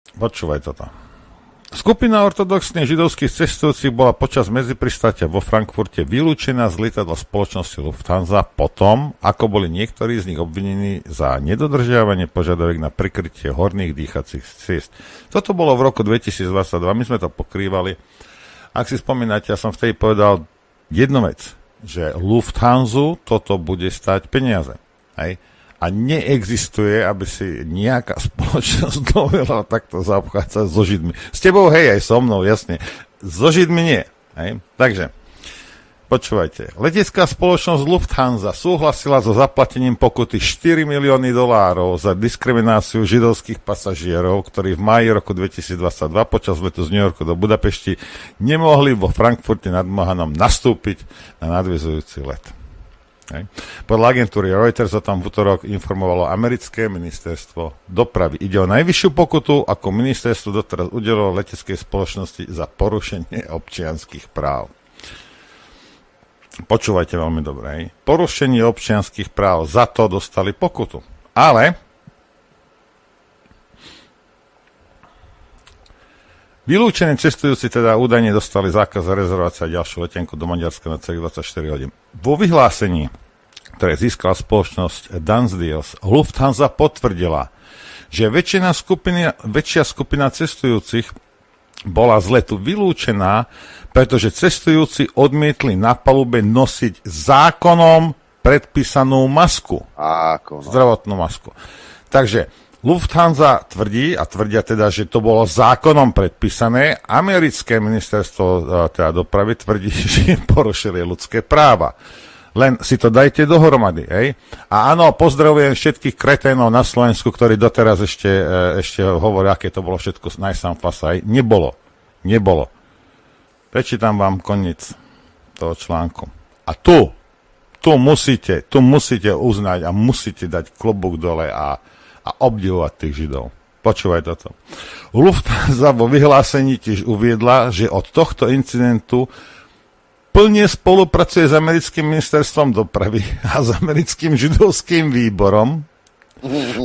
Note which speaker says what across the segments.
Speaker 1: Počúvaj toto. Skupina ortodoxných židovských cestujúcich bola počas medzipristátia vo Frankfurte vylúčená z lietadla spoločnosti Lufthansa potom, ako boli niektorí z nich obvinení za nedodržiavanie požiadaviek na prikrytie horných dýchacích ciest. Toto bolo v roku 2022, my sme to pokrývali. Ak si spomínate, ja som vtedy povedal jednu vec, že Lufthansa toto bude stáť peniaze. Hej? A neexistuje, aby si nejaká spoločnosť dovolila takto zaobchádzať so Židmi. S tebou, hej, aj so mnou, jasne. So Židmi nie. Hej? Takže, počúvajte. Letecká spoločnosť Lufthansa súhlasila so zaplatením pokuty $4 milióny za diskrimináciu židovských pasažierov, ktorí v máji roku 2022 počas letu z New Yorku do Budapešti nemohli vo Frankfurte nad Mohanom nastúpiť na nadväzujúci let. Podľa agentúry Reuters o tom v utorok informovalo americké ministerstvo dopravy. Ide o najvyššiu pokutu, ako ministerstvo doteraz udelilo leteckej spoločnosti za porušenie občianskych práv. Počúvajte veľmi dobre. Porušenie občianskych práv, za to dostali pokutu. Ale vylúčení cestujúci teda údajne dostali zákaz rezervácia ďalšiu letenku do Maďarska na celých 24 hodín. Vo vyhlásení, ktoré získala spoločnosť Dance Deals, Lufthansa potvrdila, že väčšia skupina cestujúcich bola z letu vylúčená, pretože cestujúci odmietli na palube nosiť zákonom predpísanú masku. Zdravotnú masku. Takže Lufthansa tvrdí, a tvrdia teda, že to bolo zákonom predpísané. Americké ministerstvo teda dopravy tvrdí, že porušili ľudské práva. Len si to dajte dohromady, hej? A áno, pozdravujem všetkých kreténov na Slovensku, ktorí doteraz ešte hovoria, aké to bolo všetko najsám fasaj. Nebolo. Prečítam vám koniec toho článku. A tu musíte uznať a musíte dať klobúk dole a obdivovať tých Židov. Počúvaj toto. Lufthansa vo vyhlásení tiež uviedla, že od tohto incidentu plne spolupracuje s americkým ministerstvom dopravy a s americkým židovským výborom.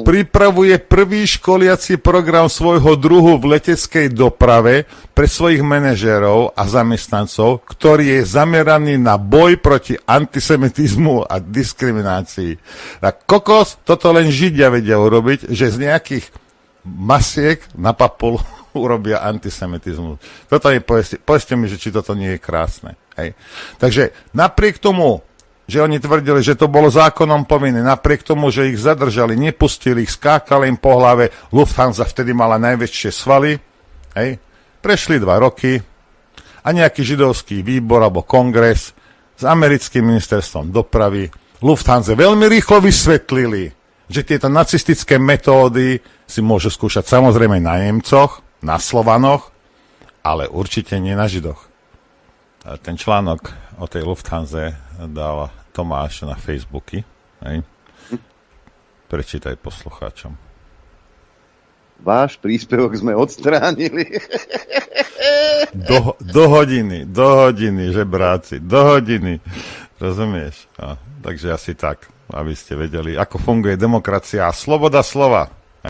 Speaker 1: Pripravuje prvý školiaci program svojho druhu v leteckej doprave pre svojich manažérov a zamestnancov, ktorý je zameraný na boj proti antisemitizmu a diskriminácii. A kokos, toto len Židia vedia urobiť, že z nejakých masiek na papulu urobia antisemitizmus. Toto mi povedzte mi, že či toto nie je krásne. Hej. Takže napriek tomu, že oni tvrdili, že to bolo zákonom povinné, napriek tomu, že ich zadržali, nepustili ich, skákali im po hlave, Lufthansa vtedy mala najväčšie svaly, hej. Prešli 2 roky a nejaký židovský výbor alebo kongres s americkým ministerstvom dopravy Lufthansa veľmi rýchlo vysvetlili, že tieto nacistické metódy si môžu skúšať samozrejme na Nemcoch, na Slovanoch, ale určite nie na Židoch. Ten článok o tej Lufthanse dal Tomáš na Facebooky. Hej. Prečítaj poslucháčom.
Speaker 2: Váš príspevok sme odstránili.
Speaker 1: Do hodiny, žebráci, do hodiny. Rozumieš? No, takže asi tak, aby ste vedeli, ako funguje demokracia a sloboda slova.